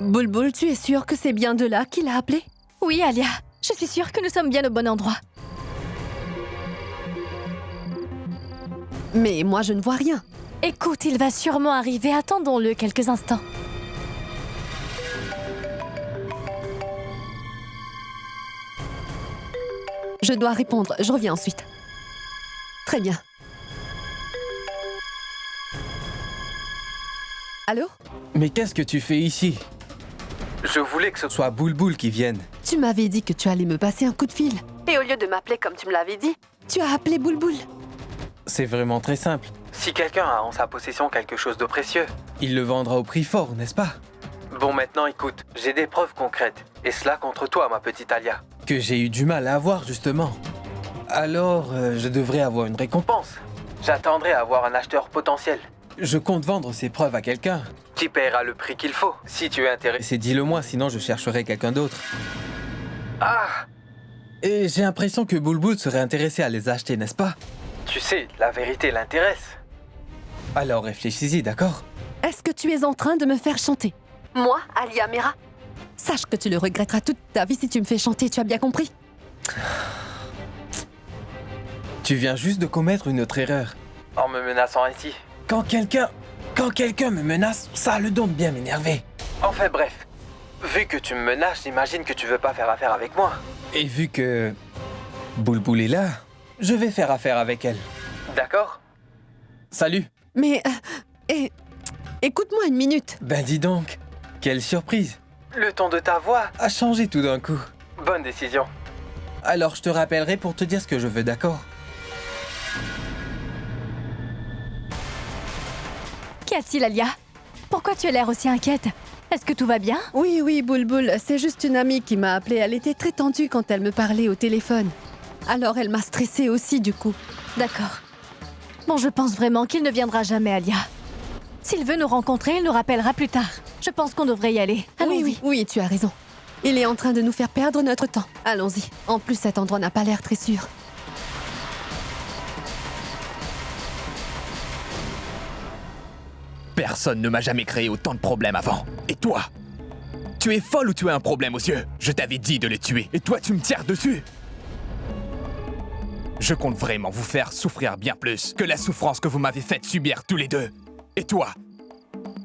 Boulboul, tu es sûre que c'est bien de là qu'il a appelé? Oui, Alia. Je suis sûre que nous sommes bien au bon endroit. Mais moi, je ne vois rien. Écoute, il va sûrement arriver. Attendons-le quelques instants. Je dois répondre. Je reviens ensuite. Très bien. Allô? Mais qu'est-ce que tu fais ici? Je voulais que ce soit Boulboul qui vienne. Tu m'avais dit que tu allais me passer un coup de fil. Et au lieu de m'appeler comme tu me l'avais dit, tu as appelé Boulboul. C'est vraiment très simple. Si quelqu'un a en sa possession quelque chose de précieux, il le vendra au prix fort, n'est-ce pas? Bon, maintenant écoute, j'ai des preuves concrètes. Et cela contre toi, ma petite Alia. Que j'ai eu du mal à avoir, justement. Alors, je devrais avoir une récompense. J'attendrai à avoir un acheteur potentiel. Je compte vendre ces preuves à quelqu'un qui paiera le prix qu'il faut. Si tu es intéressé, dis-le-moi, sinon je chercherai quelqu'un d'autre. Ah! Et j'ai l'impression que Boulboul serait intéressé à les acheter, n'est-ce pas? Tu sais, la vérité l'intéresse. Alors réfléchis-y, d'accord? Est-ce que tu es en train de me faire chanter? Moi, Alia Mera? Sache que tu le regretteras toute ta vie si tu me fais chanter, tu as bien compris? Tu viens juste de commettre une autre erreur. En me menaçant ainsi. Quand quelqu'un me menace, ça a le don de bien m'énerver. Enfin bref, vu que tu me menaces, j'imagine que tu veux pas faire affaire avec moi. Et vu que Boulboul est là, je vais faire affaire avec elle. D'accord? Salut. Mais... écoute-moi une minute. Ben dis donc, quelle surprise. Le ton de ta voix a changé tout d'un coup. Bonne décision. Alors je te rappellerai pour te dire ce que je veux, d'accord? Qu'y a-t-il, Alia? Pourquoi tu as l'air aussi inquiète? Est-ce que tout va bien? Oui, Boulboul, c'est juste une amie qui m'a appelée. Elle était très tendue quand elle me parlait au téléphone. Alors elle m'a stressée aussi, du coup. D'accord. Bon, je pense vraiment qu'il ne viendra jamais, Alia. S'il veut nous rencontrer, il nous rappellera plus tard. Je pense qu'on devrait y aller. Allons-y. Oui, tu as raison. Il est en train de nous faire perdre notre temps. Allons-y. En plus, cet endroit n'a pas l'air très sûr. Personne ne m'a jamais créé autant de problèmes avant. Et toi? Tu es folle ou tu as un problème aux yeux? Je t'avais dit de les tuer, et toi tu me tires dessus? Je compte vraiment vous faire souffrir bien plus que la souffrance que vous m'avez faite subir tous les deux. Et toi?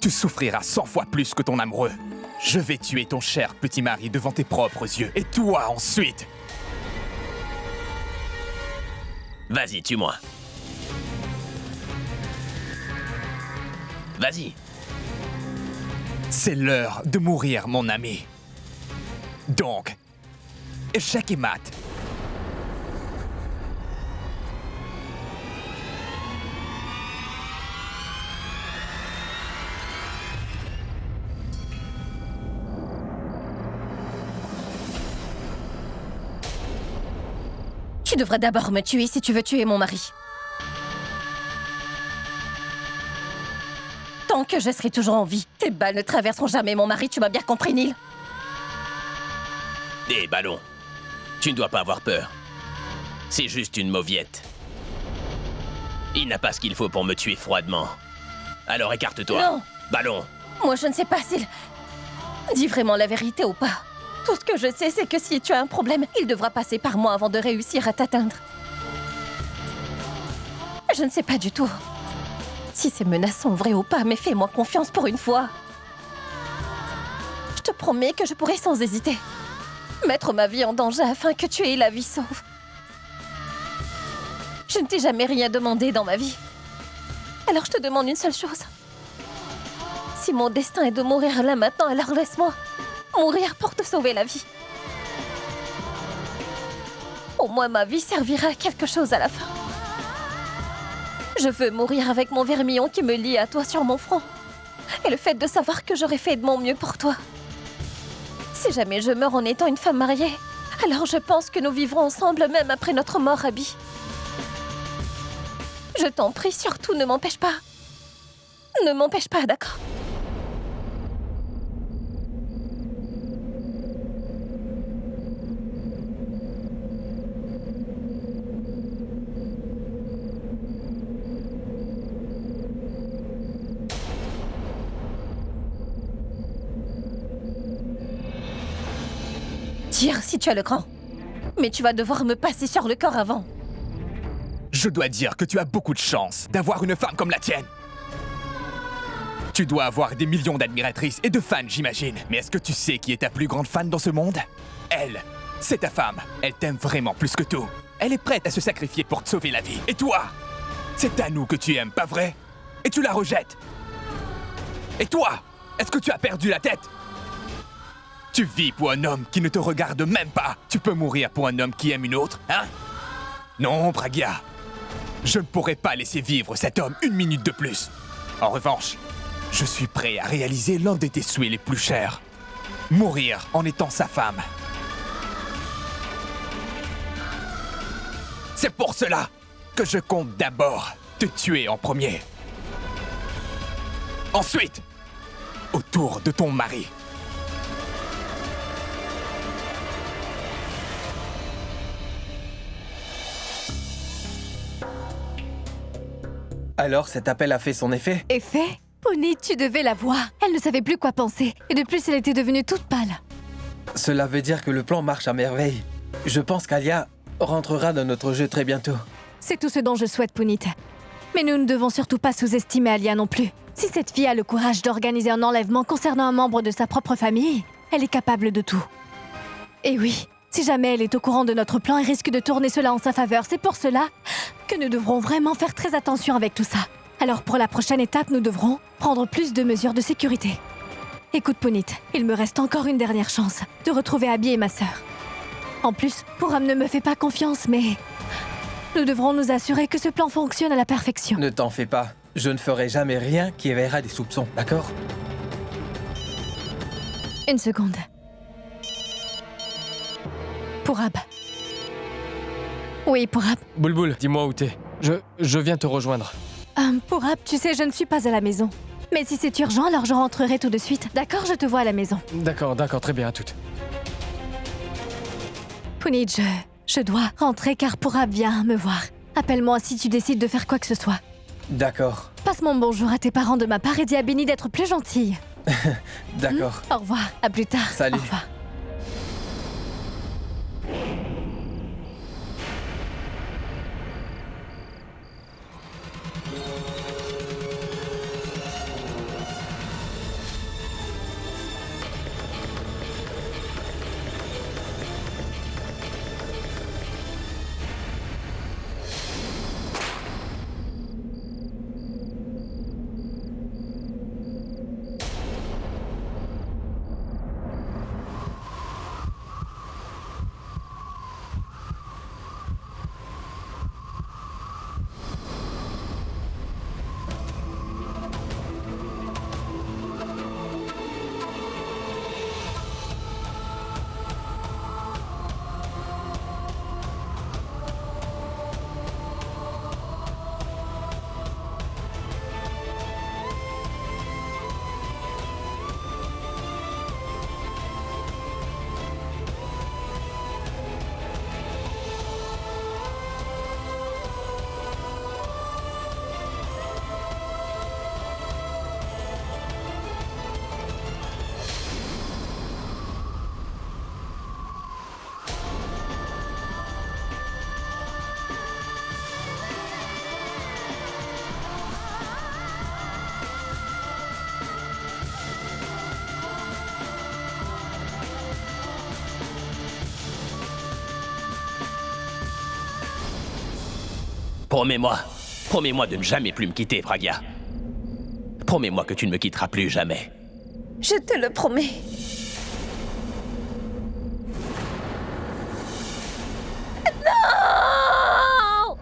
Tu souffriras 100 fois plus que ton amoureux. Je vais tuer ton cher petit mari devant tes propres yeux. Et toi ensuite? Vas-y, tue-moi. Vas-y. C'est l'heure de mourir, mon ami. Donc, échec et mat. Tu devrais d'abord me tuer si tu veux tuer mon mari. Tant que je serai toujours en vie, tes balles ne traverseront jamais mon mari, tu m'as bien compris, Neil? Hé, Ballon, tu ne dois pas avoir peur. C'est juste une mauviette. Il n'a pas ce qu'il faut pour me tuer froidement. Alors écarte-toi. Non. Ballon. Moi, je ne sais pas s'il dit vraiment la vérité ou pas. Tout ce que je sais, c'est que si tu as un problème, il devra passer par moi avant de réussir à t'atteindre. Je ne sais pas du tout si ces menaces sont vraies ou pas, mais fais-moi confiance pour une fois. Je te promets que je pourrai sans hésiter mettre ma vie en danger afin que tu aies la vie sauve. Je ne t'ai jamais rien demandé dans ma vie. Alors je te demande une seule chose. Si mon destin est de mourir là maintenant, alors laisse-moi mourir pour te sauver la vie. Au moins ma vie servira à quelque chose à la fin. Je veux mourir avec mon vermillon qui me lie à toi sur mon front. Et le fait de savoir que j'aurais fait de mon mieux pour toi. Si jamais je meurs en étant une femme mariée, alors je pense que nous vivrons ensemble même après notre mort, Abby. Je t'en prie, surtout ne m'empêche pas. Ne m'empêche pas, d'accord? dire si tu as le cran. Mais tu vas devoir me passer sur le corps avant. Je dois dire que tu as beaucoup de chance d'avoir une femme comme la tienne. Tu dois avoir des millions d'admiratrices et de fans, j'imagine. Mais est-ce que tu sais qui est ta plus grande fan dans ce monde? Elle, c'est ta femme. Elle t'aime vraiment plus que tout. Elle est prête à se sacrifier pour te sauver la vie. Et toi, c'est Tanou que tu aimes, pas vrai? Et tu la rejettes. Et toi, est-ce que tu as perdu la tête? Tu vis pour un homme qui ne te regarde même pas. Tu peux mourir pour un homme qui aime une autre, hein? Non, Pragya. Je ne pourrais pas laisser vivre cet homme une minute de plus. En revanche, je suis prêt à réaliser l'un de tes souhaits les plus chers. Mourir en étant sa femme. C'est pour cela que je compte d'abord te tuer en premier. Ensuite, autour de ton mari. Alors, cet appel a fait son effet? Effet? Punit, tu devais la voir. Elle ne savait plus quoi penser. Et de plus, elle était devenue toute pâle. Cela veut dire que le plan marche à merveille. Je pense qu'Alia rentrera dans notre jeu très bientôt. C'est tout ce dont je souhaite, Punit. Mais nous ne devons surtout pas sous-estimer Alia non plus. Si cette fille a le courage d'organiser un enlèvement concernant un membre de sa propre famille, elle est capable de tout. Et oui, si jamais elle est au courant de notre plan, elle risque de tourner cela en sa faveur. C'est pour cela que nous devrons vraiment faire très attention avec tout ça. Alors pour la prochaine étape, nous devrons prendre plus de mesures de sécurité. Écoute, Punit, il me reste encore une dernière chance de retrouver Abby et ma sœur. En plus, Puram ne me fait pas confiance, mais nous devrons nous assurer que ce plan fonctionne à la perfection. Ne t'en fais pas. Je ne ferai jamais rien qui éveillera des soupçons, d'accord? Une seconde. Purab. Oui, Purab. Boulboul, dis-moi où t'es. Je viens te rejoindre. Purab, tu sais, je ne suis pas à la maison. Mais si c'est urgent, alors je rentrerai tout de suite. D'accord, je te vois à la maison. D'accord, très bien, à toute. Punit, je dois rentrer car Purab vient me voir. Appelle-moi si tu décides de faire quoi que ce soit. D'accord. Passe mon bonjour à tes parents de ma part et dis à Benny d'être plus gentille. D'accord. Au revoir, à plus tard. Salut. Au revoir. Promets-moi de ne jamais plus me quitter, Pragya. Promets-moi que tu ne me quitteras plus jamais. Je te le promets. Non!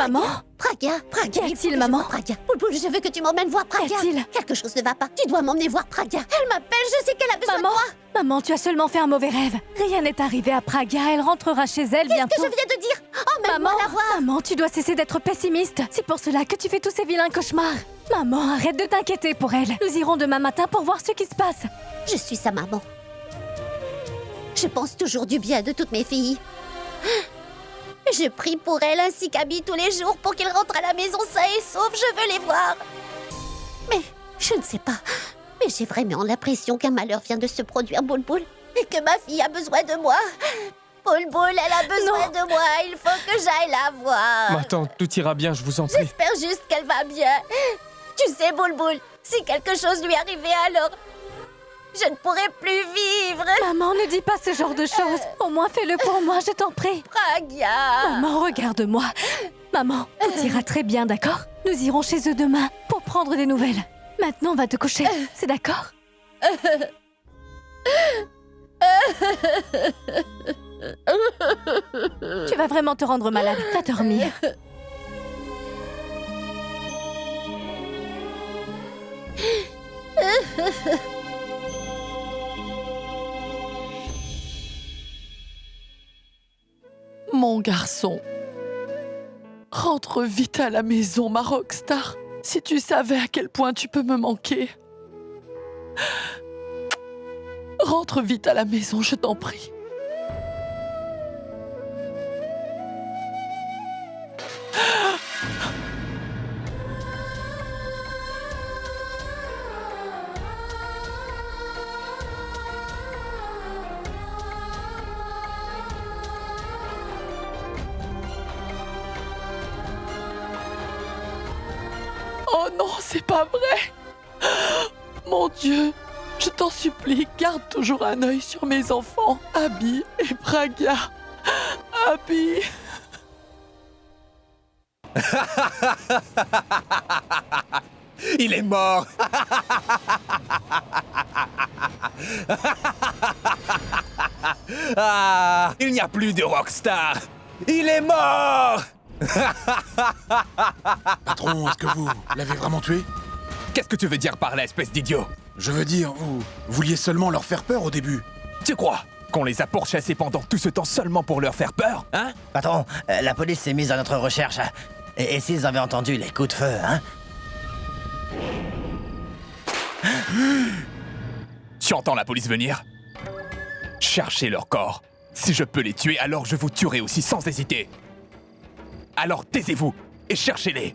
Maman? Praga, Qu'y a-t-il, il faut que je maman? voie Praga. Boulboul, je veux que tu m'emmènes voir Praga. Qu'y a-t-il? Quelque chose ne va pas. Tu dois m'emmener voir Praga. Elle m'appelle, je sais qu'elle a besoin Maman? de moi. Maman, tu as seulement fait un mauvais rêve. Rien n'est arrivé à Praga, elle rentrera chez elle bientôt. Qu'est-ce que je viens de dire? Emmène-moi Maman, la voir. maman, tu dois cesser d'être pessimiste. C'est pour cela que tu fais tous ces vilains cauchemars. Maman, arrête de t'inquiéter pour elle. Nous irons demain matin pour voir ce qui se passe. Je suis sa maman. Je pense toujours du bien de toutes mes filles. Je prie pour elle ainsi qu'Abby tous les jours pour qu'elle rentre à la maison sain et sauf. Je veux les voir. Mais je ne sais pas. Mais j'ai vraiment l'impression qu'un malheur vient de se produire, Boulboul. Et que ma fille a besoin de moi. Boulboul, elle a besoin de moi. Il faut que j'aille la voir. Ma tante, tout ira bien, je vous en prie. J'espère juste qu'elle va bien. Tu sais, Boulboul, si quelque chose lui arrivait alors, je ne pourrais plus vivre. Maman, ne dis pas ce genre de choses. Au moins fais-le pour moi, je t'en prie. Praga. Maman, regarde-moi. Maman, tout ira très bien, d'accord? Nous irons chez eux demain pour prendre des nouvelles. Maintenant, va te coucher, c'est d'accord? Tu vas vraiment te rendre malade. Va dormir. Mon garçon, rentre vite à la maison, ma rockstar. Si tu savais à quel point tu peux me manquer. Rentre vite à la maison, je t'en prie. Oh non, c'est pas vrai! Mon Dieu, je t'en supplie, garde toujours un œil sur mes enfants, Abby et Praga. Abby! Il est mort. Ah, il n'y a plus de rockstar. Il est mort. Patron, est-ce que vous l'avez vraiment tué? Qu'est-ce que tu veux dire par là, espèce d'idiot? Je veux dire, vous vouliez seulement leur faire peur au début. Tu crois qu'on les a pourchassés pendant tout ce temps seulement pour leur faire peur, hein? Patron, la police s'est mise à notre recherche. Et s'ils avaient entendu les coups de feu, hein? Tu entends la police venir? Cherchez leur corps. Si je peux les tuer, alors je vous tuerai aussi sans hésiter. Alors taisez-vous et cherchez-les.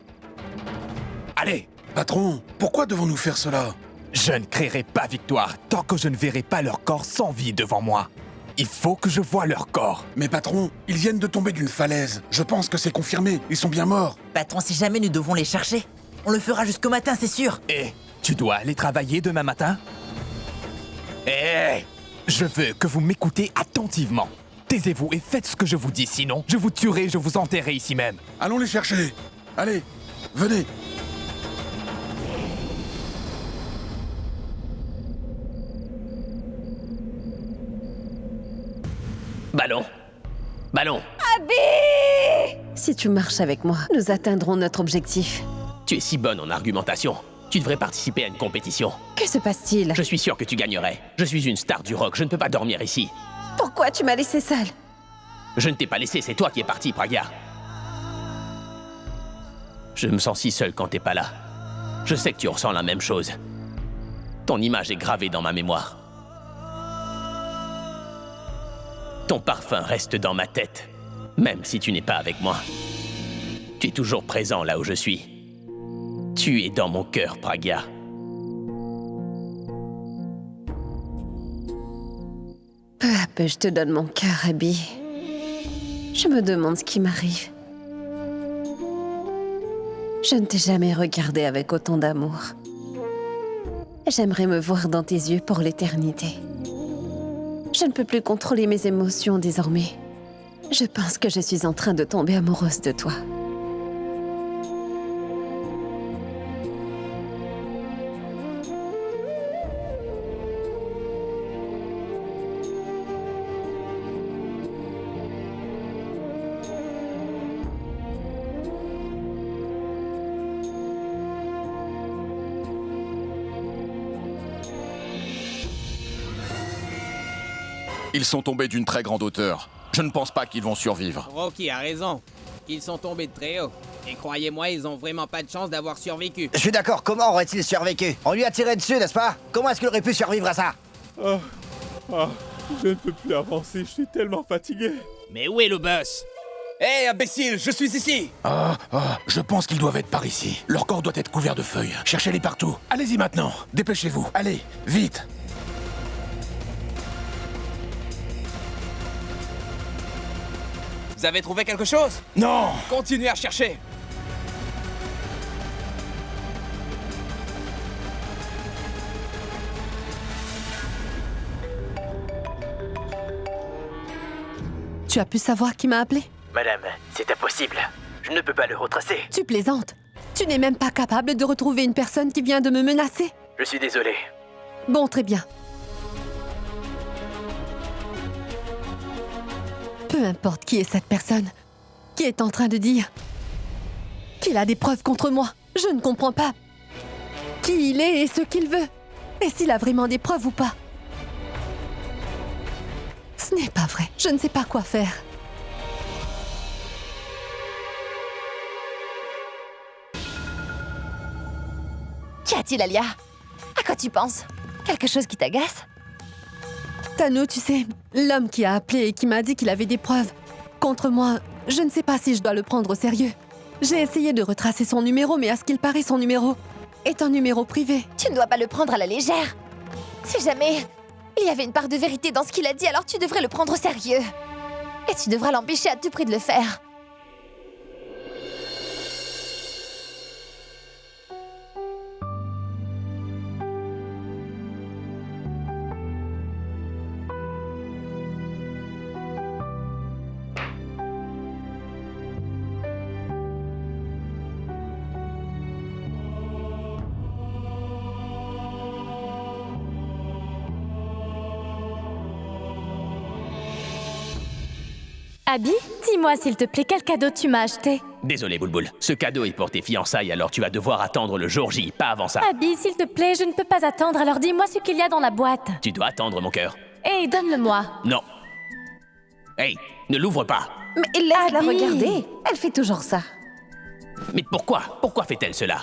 Allez! Patron, pourquoi devons-nous faire cela? Je ne créerai pas victoire tant que je ne verrai pas leur corps sans vie devant moi. Il faut que je voie leur corps. Mais patron, ils viennent de tomber d'une falaise. Je pense que c'est confirmé, ils sont bien morts. Patron, si jamais nous devons les chercher, on le fera jusqu'au matin, c'est sûr. Et tu dois aller travailler demain matin? Eh! Je veux que vous m'écoutez attentivement. Taisez-vous et faites ce que je vous dis, sinon je vous tuerai et je vous enterrerai ici même. Allons les chercher. Allez, venez. Ballon. Ballon. Si tu marches avec moi, nous atteindrons notre objectif. Tu es si bonne en argumentation. Tu devrais participer à une compétition. Que se passe-t-il? Je suis sûr que tu gagnerais. Je suis une star du rock, je ne peux pas dormir ici. Pourquoi tu m'as laissé seule? Je ne t'ai pas laissé, c'est toi qui es parti, Praga. Je me sens si seul quand t'es pas là. Je sais que tu ressens la même chose. Ton image est gravée dans ma mémoire. Ton parfum reste dans ma tête, même si tu n'es pas avec moi. Tu es toujours présent là où je suis. Tu es dans mon cœur, Praga. Peu à peu, je te donne mon cœur, Abby. Je me demande ce qui m'arrive. Je ne t'ai jamais regardé avec autant d'amour. J'aimerais me voir dans tes yeux pour l'éternité. Je ne peux plus contrôler mes émotions désormais. Je pense que je suis en train de tomber amoureuse de toi. Ils sont tombés d'une très grande hauteur. Je ne pense pas qu'ils vont survivre. Rocky a raison. Ils sont tombés de très haut. Et croyez-moi, ils ont vraiment pas de chance d'avoir survécu. Je suis d'accord, comment aurait-il survécu? On lui a tiré dessus, n'est-ce pas? Comment est-ce qu'il aurait pu survivre à ça? Je ne peux plus avancer, je suis tellement fatigué. Mais où est le boss? Hé, imbécile, je suis ici! Je pense qu'ils doivent être par ici. Leur corps doit être couvert de feuilles. Cherchez-les partout. Allez-y maintenant. Dépêchez-vous. Allez, vite. Vous avez trouvé quelque chose? Non! Continuez à chercher! Tu as pu savoir qui m'a appelé? Madame, c'est impossible. Je ne peux pas le retracer. Tu plaisantes. Tu n'es même pas capable de retrouver une personne qui vient de me menacer. Je suis désolé. Bon, très bien. Peu importe qui est cette personne, qui est en train de dire qu'il a des preuves contre moi. Je ne comprends pas qui il est et ce qu'il veut. Et s'il a vraiment des preuves ou pas. Ce n'est pas vrai. Je ne sais pas quoi faire. Qu'y a-t-il, Alia? À quoi tu penses? Quelque chose qui t'agace? Tano, tu sais, l'homme qui a appelé et qui m'a dit qu'il avait des preuves contre moi, je ne sais pas si je dois le prendre au sérieux. J'ai essayé de retracer son numéro, mais à ce qu'il paraît, son numéro est un numéro privé. Tu ne dois pas le prendre à la légère. Si jamais il y avait une part de vérité dans ce qu'il a dit, alors tu devrais le prendre au sérieux. Et tu devras l'empêcher à tout prix de le faire. Abby, dis-moi s'il te plaît, quel cadeau tu m'as acheté? Désolé, Boulboul. Ce cadeau est pour tes fiançailles, alors tu vas devoir attendre le jour J, pas avant ça. Abby, s'il te plaît, je ne peux pas attendre, alors dis-moi ce qu'il y a dans la boîte. Tu dois attendre, mon cœur. Hé, donne-le-moi. Non. Hey, ne l'ouvre pas. Mais laisse-la Abby. regarder. Elle fait toujours ça. Mais pourquoi? Pourquoi fait-elle cela?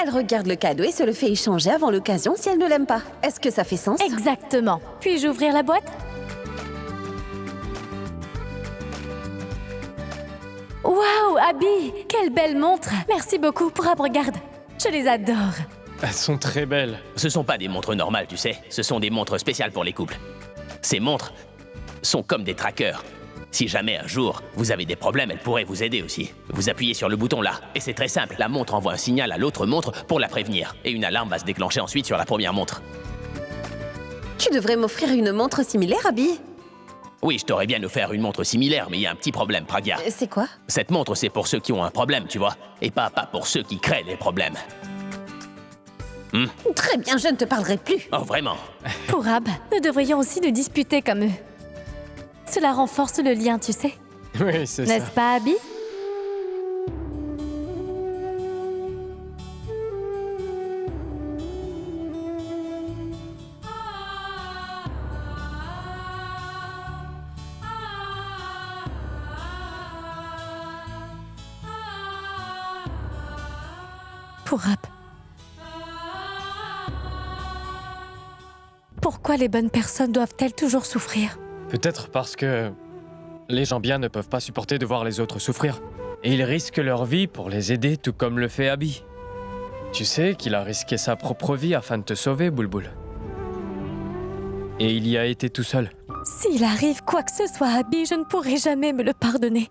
Elle regarde le cadeau et se le fait échanger avant l'occasion si elle ne l'aime pas. Est-ce que ça fait sens? Exactement. Puis-je ouvrir la boîte? Waouh, Abby, quelle belle montre. Merci beaucoup. Regarde, je les adore. Elles sont très belles. Ce sont pas des montres normales, tu sais. Ce sont des montres spéciales pour les couples. Ces montres sont comme des trackers. Si jamais un jour vous avez des problèmes, elles pourraient vous aider aussi. Vous appuyez sur le bouton là, et c'est très simple. La montre envoie un signal à l'autre montre pour la prévenir. Et une alarme va se déclencher ensuite sur la première montre. Tu devrais m'offrir une montre similaire, Abby. Oui, je t'aurais bien offert une montre similaire, mais il y a un petit problème, Pragya. C'est quoi? Cette montre, c'est pour ceux qui ont un problème, tu vois, et pas pour ceux qui créent les problèmes. Très bien, je ne te parlerai plus. Oh, vraiment? Pour Ab, nous devrions aussi nous disputer comme eux. Cela renforce le lien, tu sais. Oui, c'est ça. N'est-ce pas, Abby? Pour Ab. Pourquoi les bonnes personnes doivent-elles toujours souffrir? Peut-être parce que les gens bien ne peuvent pas supporter de voir les autres souffrir. Et ils risquent leur vie pour les aider, tout comme le fait Abby. Tu sais qu'il a risqué sa propre vie afin de te sauver, Boulboul. Et il y a été tout seul. S'il arrive quoi que ce soit à Abby, je ne pourrai jamais me le pardonner.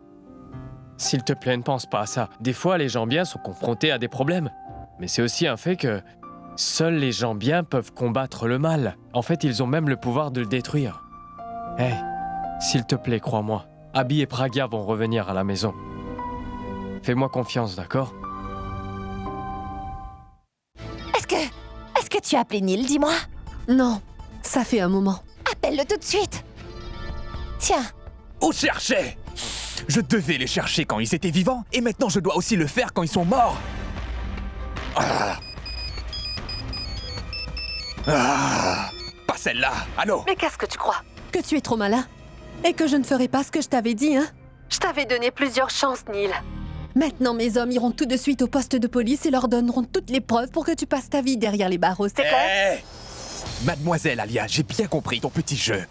S'il te plaît, ne pense pas à ça. Des fois, les gens bien sont confrontés à des problèmes. Mais c'est aussi un fait que seuls les gens bien peuvent combattre le mal. En fait, ils ont même le pouvoir de le détruire. Hey, s'il te plaît, crois-moi. Abby et Pragya vont revenir à la maison. Fais-moi confiance, d'accord? Est-ce que tu as appelé Neil, dis-moi? Non, ça fait un moment. Appelle-le tout de suite. Tiens. Où chercher? Je devais les chercher quand ils étaient vivants, et maintenant je dois aussi le faire quand ils sont morts. Pas celle-là. Allô? Mais qu'est-ce que tu crois? Que tu es trop malin. Et que je ne ferai pas ce que je t'avais dit, hein? Je t'avais donné plusieurs chances, Neil. Maintenant, mes hommes iront tout de suite au poste de police et leur donneront toutes les preuves pour que tu passes ta vie derrière les barreaux, c'est clair? Mademoiselle Alia, j'ai bien compris ton petit jeu.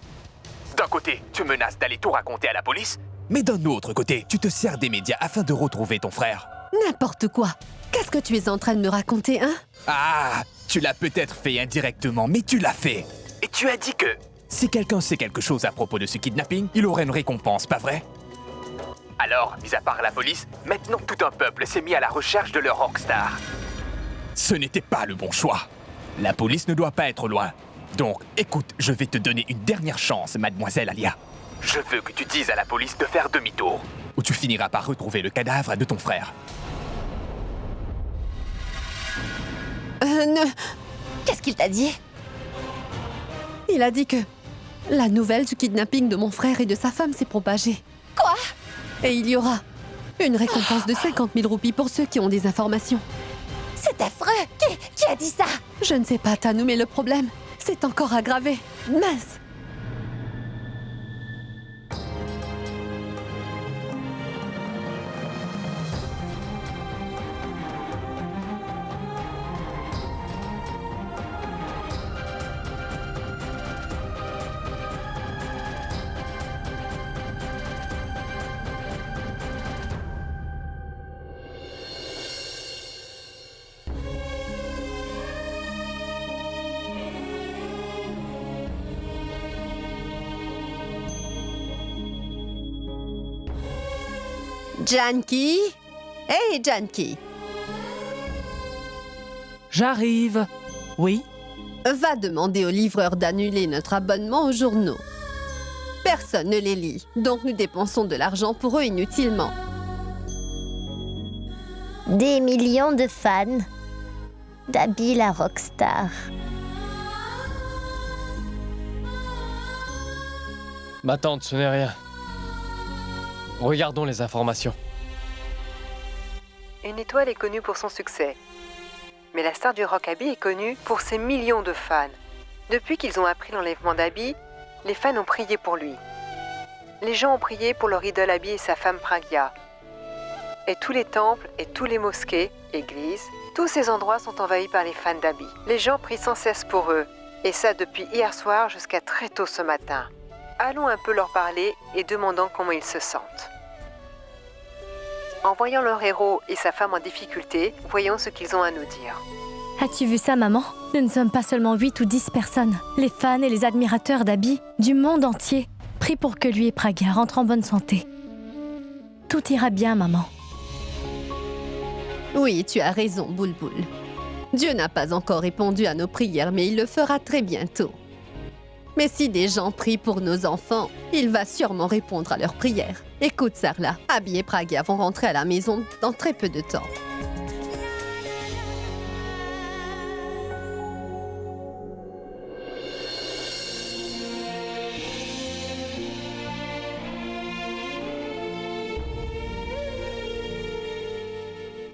D'un côté, tu menaces d'aller tout raconter à la police, mais d'un autre côté, tu te sers des médias afin de retrouver ton frère. N'importe quoi. Qu'est-ce que tu es en train de me raconter, hein? Ah, tu l'as peut-être fait indirectement, mais tu l'as fait. Et tu as dit que si quelqu'un sait quelque chose à propos de ce kidnapping, il aurait une récompense, pas vrai? Alors, mis à part la police, maintenant tout un peuple s'est mis à la recherche de leur rockstar. Ce n'était pas le bon choix. La police ne doit pas être loin. Donc, écoute, je vais te donner une dernière chance, mademoiselle Alia. Je veux que tu dises à la police de faire demi-tour, ou tu finiras par retrouver le cadavre de ton frère. Qu'est-ce qu'il t'a dit? Il a dit que la nouvelle du kidnapping de mon frère et de sa femme s'est propagée. Quoi? Et il y aura une récompense de 50 000 roupies pour ceux qui ont des informations. C'est affreux! Qui a dit ça? Je ne sais pas, Tanou, mais le problème, c'est encore aggravé. Mince! Janky? Hey, Janky! J'arrive. Oui? Va demander au livreur d'annuler notre abonnement aux journaux. Personne ne les lit, donc nous dépensons de l'argent pour eux inutilement. Des millions de fans d'Abby la rockstar. Ma tante, ce n'est rien. Regardons les informations. Une étoile est connue pour son succès. Mais la star du rock Abby est connue pour ses millions de fans. Depuis qu'ils ont appris l'enlèvement d'Abby, les fans ont prié pour lui. Les gens ont prié pour leur idole Abby et sa femme Pragya. Et tous les temples et tous les mosquées, églises, tous ces endroits sont envahis par les fans d'Abby. Les gens prient sans cesse pour eux, et ça depuis hier soir jusqu'à très tôt ce matin. Allons un peu leur parler et demandons comment ils se sentent. En voyant leur héros et sa femme en difficulté, voyons ce qu'ils ont à nous dire. As-tu vu ça, maman? Nous ne sommes pas seulement 8 ou 10 personnes. Les fans et les admirateurs d'Abby, du monde entier, prient pour que lui et Pragya rentrent en bonne santé. Tout ira bien, maman. Oui, tu as raison, Boulboul. Dieu n'a pas encore répondu à nos prières, mais il le fera très bientôt. Mais si des gens prient pour nos enfants, il va sûrement répondre à leurs prières. Écoute, Sarla, Abby et Pragya vont rentrer à la maison dans très peu de temps.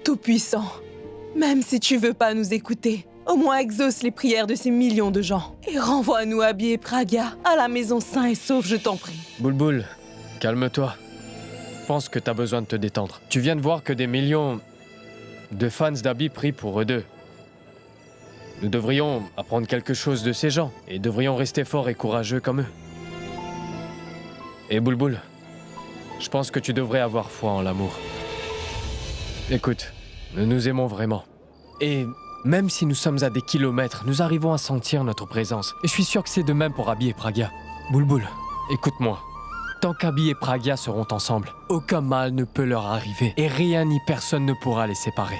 Tout-puissant, même si tu veux pas nous écouter, au moins exauce les prières de ces millions de gens et renvoie-nous Abby et Pragya à la maison sain et sauf, je t'en prie. Boulboul, calme-toi. Je pense que t'as besoin de te détendre. Tu viens de voir que des millions de fans d'Abby prient pour eux deux. Nous devrions apprendre quelque chose de ces gens et devrions rester forts et courageux comme eux. Et Boulboul, je pense que tu devrais avoir foi en l'amour. Écoute, nous nous aimons vraiment. Et même si nous sommes à des kilomètres, nous arrivons à sentir notre présence. Et je suis sûr que c'est de même pour Abby et Pragya. Boulboul, écoute-moi. Tant qu'Abby et Pragya seront ensemble, aucun mal ne peut leur arriver. Et rien ni personne ne pourra les séparer.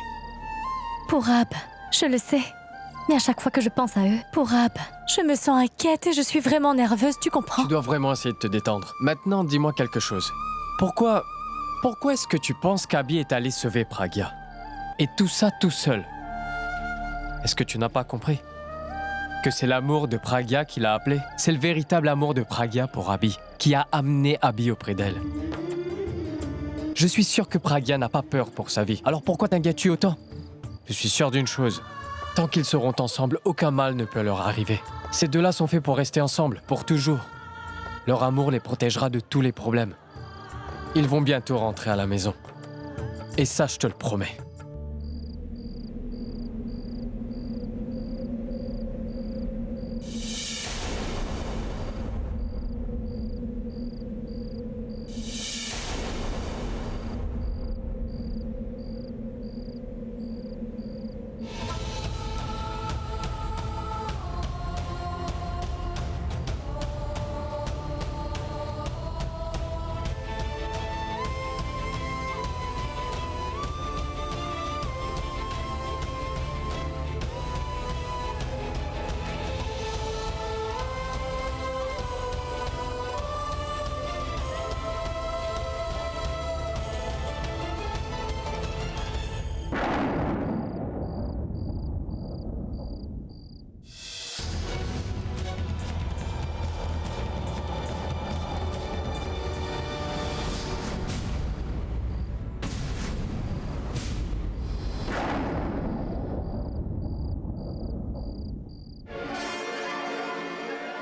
Pour Ab, je le sais. Mais à chaque fois que je pense à eux, pour Ab, je me sens inquiète et je suis vraiment nerveuse, tu comprends? Tu dois vraiment essayer de te détendre. Maintenant, dis-moi quelque chose. Pourquoi est-ce que tu penses qu'Abby est allé sauver Pragya? Et tout ça tout seul? Est-ce que tu n'as pas compris? Que c'est l'amour de Pragya qui l'a appelé? C'est le véritable amour de Pragya pour Abby, qui a amené Abby auprès d'elle. Je suis sûr que Pragya n'a pas peur pour sa vie. Alors pourquoi t'inquiètes-tu autant? Je suis sûr d'une chose. Tant qu'ils seront ensemble, aucun mal ne peut leur arriver. Ces deux-là sont faits pour rester ensemble, pour toujours. Leur amour les protégera de tous les problèmes. Ils vont bientôt rentrer à la maison. Et ça, je te le promets.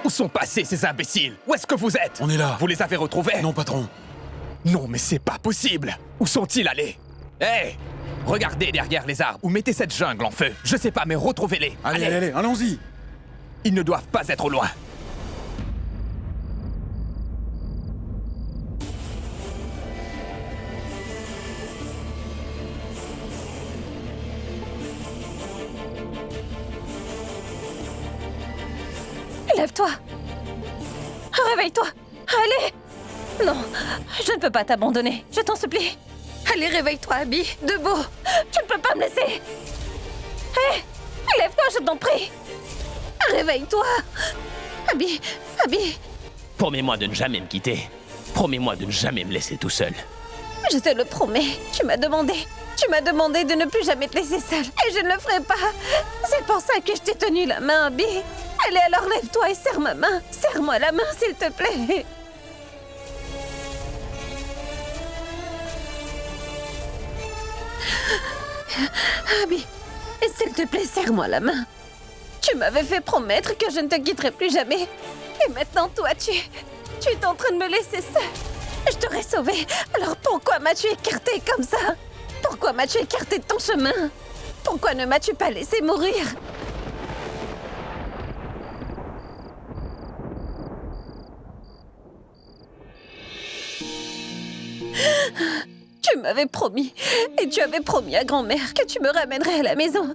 Où sont passés ces imbéciles? Où est-ce que vous êtes? On est là. Vous les avez retrouvés? Non, patron. Non, mais c'est pas possible. Où sont-ils allés? Hé! Regardez derrière les arbres ou mettez cette jungle en feu. Je sais pas, mais retrouvez-les. Allez, allons-y. Ils ne doivent pas être loin. Lève-toi. Réveille-toi. Allez. Non, je ne peux pas t'abandonner. Je t'en supplie. Allez, réveille-toi, Abby. Debout. Tu ne peux pas me laisser. Hé, lève-toi, je t'en prie. Réveille-toi. Abby, Abby. Promets-moi de ne jamais me quitter. Promets-moi de ne jamais me laisser tout seul. Je te le promets. Tu m'as demandé de ne plus jamais te laisser seule. Et je ne le ferai pas. C'est pour ça que je t'ai tenu la main, Abby. Allez, alors lève-toi et serre ma main. Serre-moi la main, s'il te plaît. Abby, s'il te plaît, serre-moi la main. Tu m'avais fait promettre que je ne te quitterai plus jamais. Et maintenant, toi, tu es en train de me laisser seule. Je t'aurais sauvée. Alors pourquoi m'as-tu écartée comme ça? Pourquoi m'as-tu écartée de ton chemin? Pourquoi ne m'as-tu pas laissé mourir? Tu m'avais promis, et tu avais promis à grand-mère que tu me ramènerais à la maison.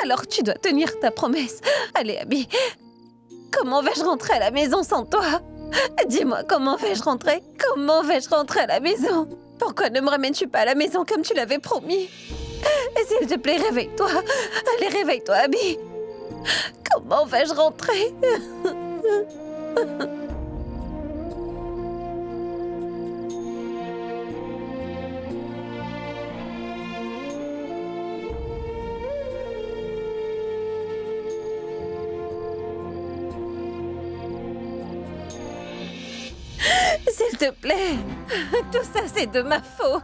Alors tu dois tenir ta promesse. Allez, Abby, comment vais-je rentrer à la maison sans toi? Dis-moi, comment vais-je rentrer? Comment vais-je rentrer à la maison? Pourquoi ne me ramènes-tu pas à la maison comme tu l'avais promis? Et s'il te plaît, réveille-toi. Allez, réveille-toi, Abby. Comment vais-je rentrer? S'il te plaît, tout ça c'est de ma faute.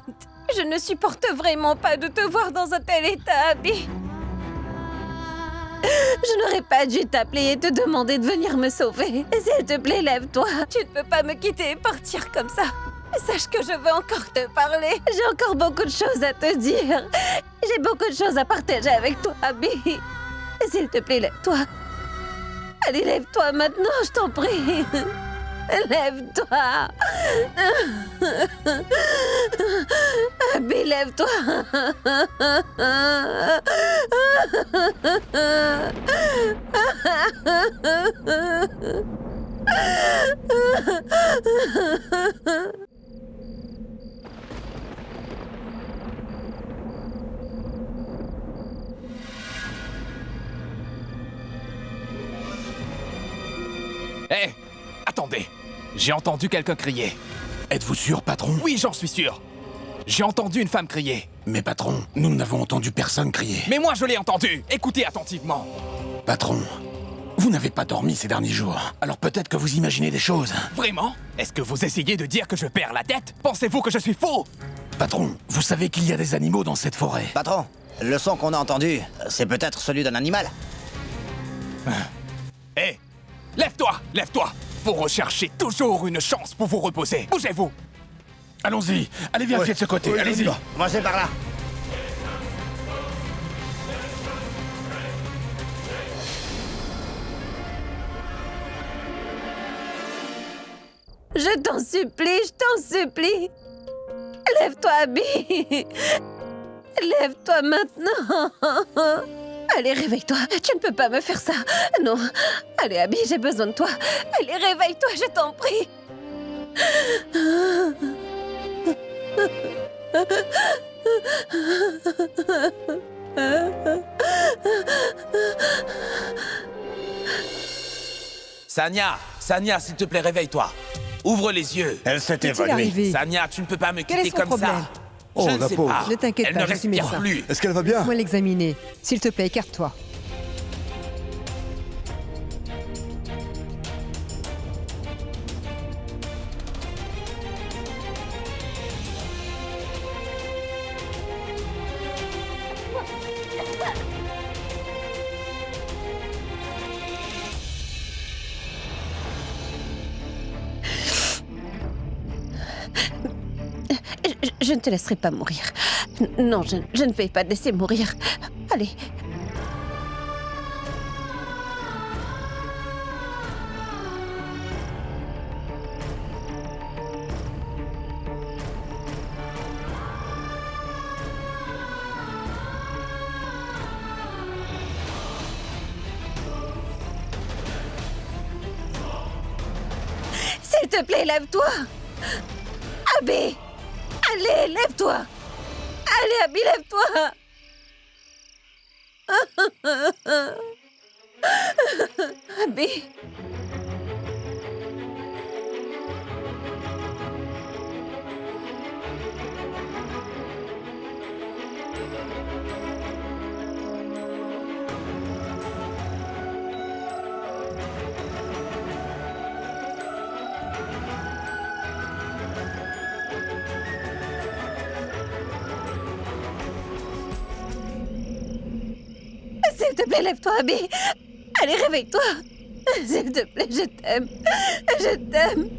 Je ne supporte vraiment pas de te voir dans un tel état, Abby. Je n'aurais pas dû t'appeler et te demander de venir me sauver. S'il te plaît, lève-toi. Tu ne peux pas me quitter et partir comme ça. Sache que je veux encore te parler. J'ai encore beaucoup de choses à te dire. J'ai beaucoup de choses à partager avec toi, Abby. S'il te plaît, lève-toi. Allez, lève-toi maintenant, je t'en prie. Lève-toi. Abby, lève-toi. Hé! Attendez! J'ai entendu quelqu'un crier. Êtes-vous sûr, patron? Oui, j'en suis sûr. J'ai entendu une femme crier. Mais patron, nous n'avons entendu personne crier. Mais moi, je l'ai entendu. Écoutez attentivement. Patron, vous n'avez pas dormi ces derniers jours. Alors peut-être que vous imaginez des choses. Vraiment? Est-ce que vous essayez de dire que je perds la tête? Pensez-vous que je suis faux? Patron, vous savez qu'il y a des animaux dans cette forêt. Patron, le son qu'on a entendu, c'est peut-être celui d'un animal? Hé! Lève-toi! Lève-toi! Vous recherchez toujours une chance pour vous reposer. Bougez-vous. Allons-y. Allez, vérifiez de ce côté. Allez-y. Commencez par là. Je t'en supplie. Lève-toi, Abby. Lève-toi maintenant. Allez, réveille-toi. Tu ne peux pas me faire ça. Non. Allez, Abby, j'ai besoin de toi. Allez, réveille-toi, je t'en prie. Sanya, s'il te plaît, réveille-toi. Ouvre les yeux. Elle s'est Qu'est-il évanouie. arrivé? Sanya, tu ne peux pas me Quel est quitter son comme problème? ça. Oh, Je ne la sais pauvre. pas. Ne t'inquiète Elle pas, ne je suis respire médecin. plus. Est-ce qu'elle va bien? Laisse-moi l'examiner. S'il te plaît, écarte-toi. Je ne te laisserai pas mourir. Non, je ne vais pas te laisser mourir. Allez. S'il te plaît, lève-toi. Abby! Allez, lève-toi! Allez, Abby, lève-toi! Abby! S'il te plaît, lève-toi, Abby. Allez, réveille-toi. S'il te plaît, je t'aime. Je t'aime.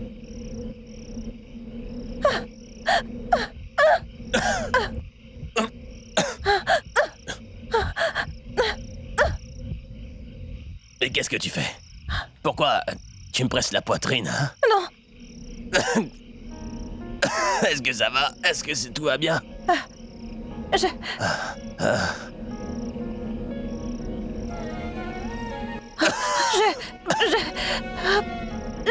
Mais qu'est-ce que tu fais? Pourquoi tu me presses la poitrine, hein? Non. Est-ce que ça va? Est-ce que tout va bien?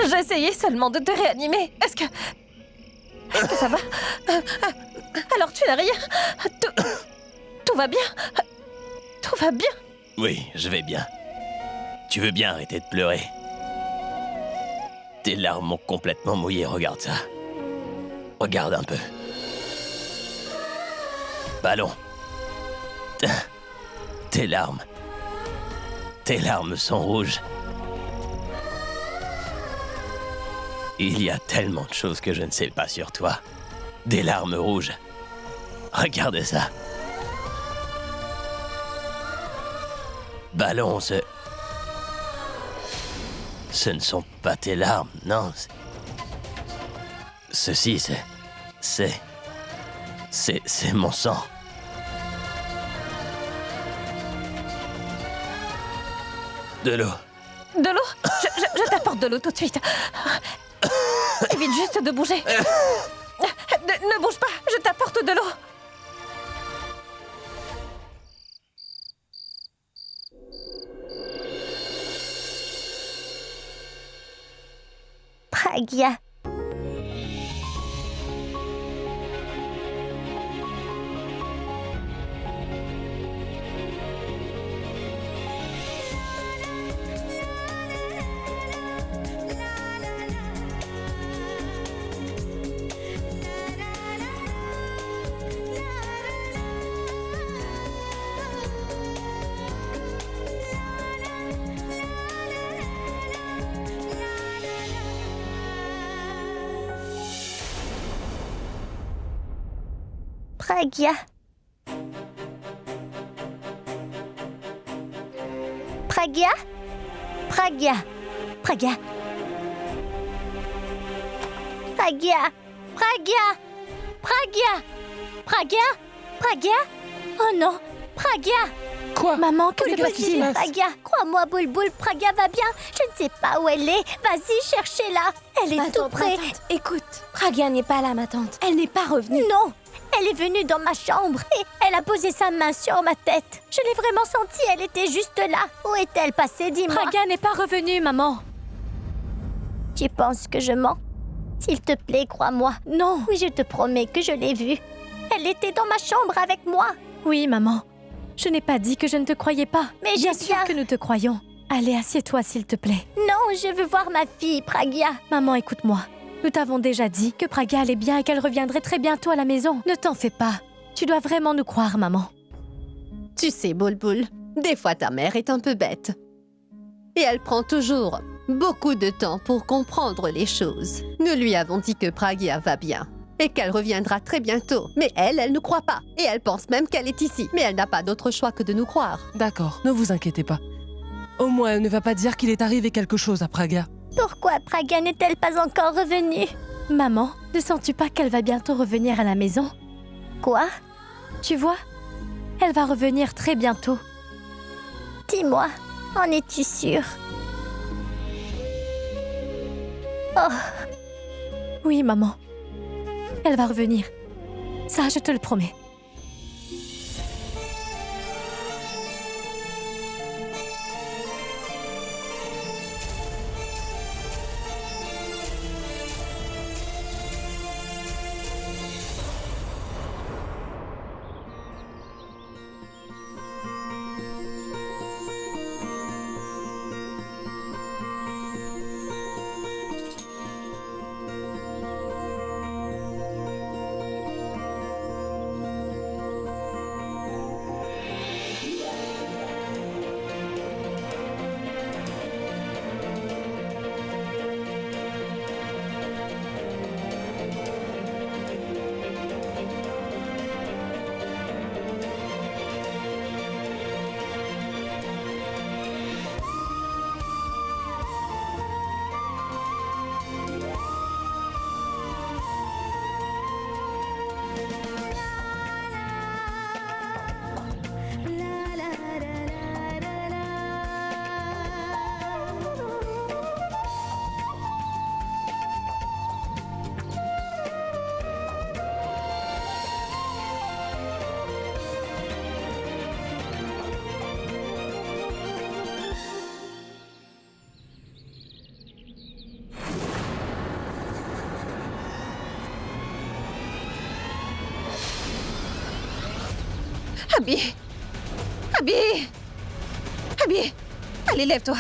J'essayais seulement de te réanimer. Est-ce que ça va? Alors tu n'as rien? Tout va bien? Tout va bien? Oui, je vais bien. Tu veux bien arrêter de pleurer? Tes larmes m'ont complètement mouillé, regarde ça. Regarde un peu. Ballon. Tes larmes. Tes larmes sont rouges. Il y a tellement de choses que je ne sais pas sur toi. Des larmes rouges. Regardez ça. Ballon, ce ne sont pas tes larmes, non. Ceci, c'est mon sang. De l'eau. De l'eau? Je t'apporte de l'eau tout de suite. Évite juste de bouger. Ne bouge pas, je t'apporte de l'eau. Pragya. Pragya. Pragya. Pragya. Pragya. Pragya! Pragya! Pragya! Pragya! Pragya! Oh non! Pragya! Quoi? Maman, que se Qu'est-ce qui se passe-t-il? Pragya, crois-moi, Boulboul, Pragya va bien. Je ne sais pas où elle est. Vas-y, cherchez-la. Elle est tout près. Écoute, Pragya n'est pas là, ma tante. Elle n'est pas revenue. Non, elle est venue dans ma chambre et elle a posé sa main sur ma tête. Je l'ai vraiment sentie, elle était juste là. Où est-elle passée, dis-moi? Pragya n'est pas revenue, maman. Tu penses que je mens? S'il te plaît, crois-moi. Non. Oui, je te promets que je l'ai vue. Elle était dans ma chambre avec moi. Oui, maman. Je n'ai pas dit que je ne te croyais pas. Mais bien j'ai sûr bien... que nous te croyons. Allez, assieds-toi, s'il te plaît. Non, je veux voir ma fille, Pragya. Maman, écoute-moi. Nous t'avons déjà dit que Pragya allait bien et qu'elle reviendrait très bientôt à la maison. Ne t'en fais pas. Tu dois vraiment nous croire, maman. Tu sais, Boulboul, des fois ta mère est un peu bête. Et elle prend toujours beaucoup de temps pour comprendre les choses. Nous lui avons dit que Pragya va bien et qu'elle reviendra très bientôt. Mais elle ne croit pas. Et elle pense même qu'elle est ici. Mais elle n'a pas d'autre choix que de nous croire. D'accord, ne vous inquiétez pas. Au moins, elle ne va pas dire qu'il est arrivé quelque chose à Pragya. Pourquoi Pragya n'est-elle pas encore revenue? Maman, ne sens-tu pas qu'elle va bientôt revenir à la maison? Quoi? Tu vois? Elle va revenir très bientôt. Dis-moi, en es-tu sûre? Oh. Oui, maman. Elle va revenir. Ça, je te le promets. Abby! Abby! Abby! Allez, lève-toi!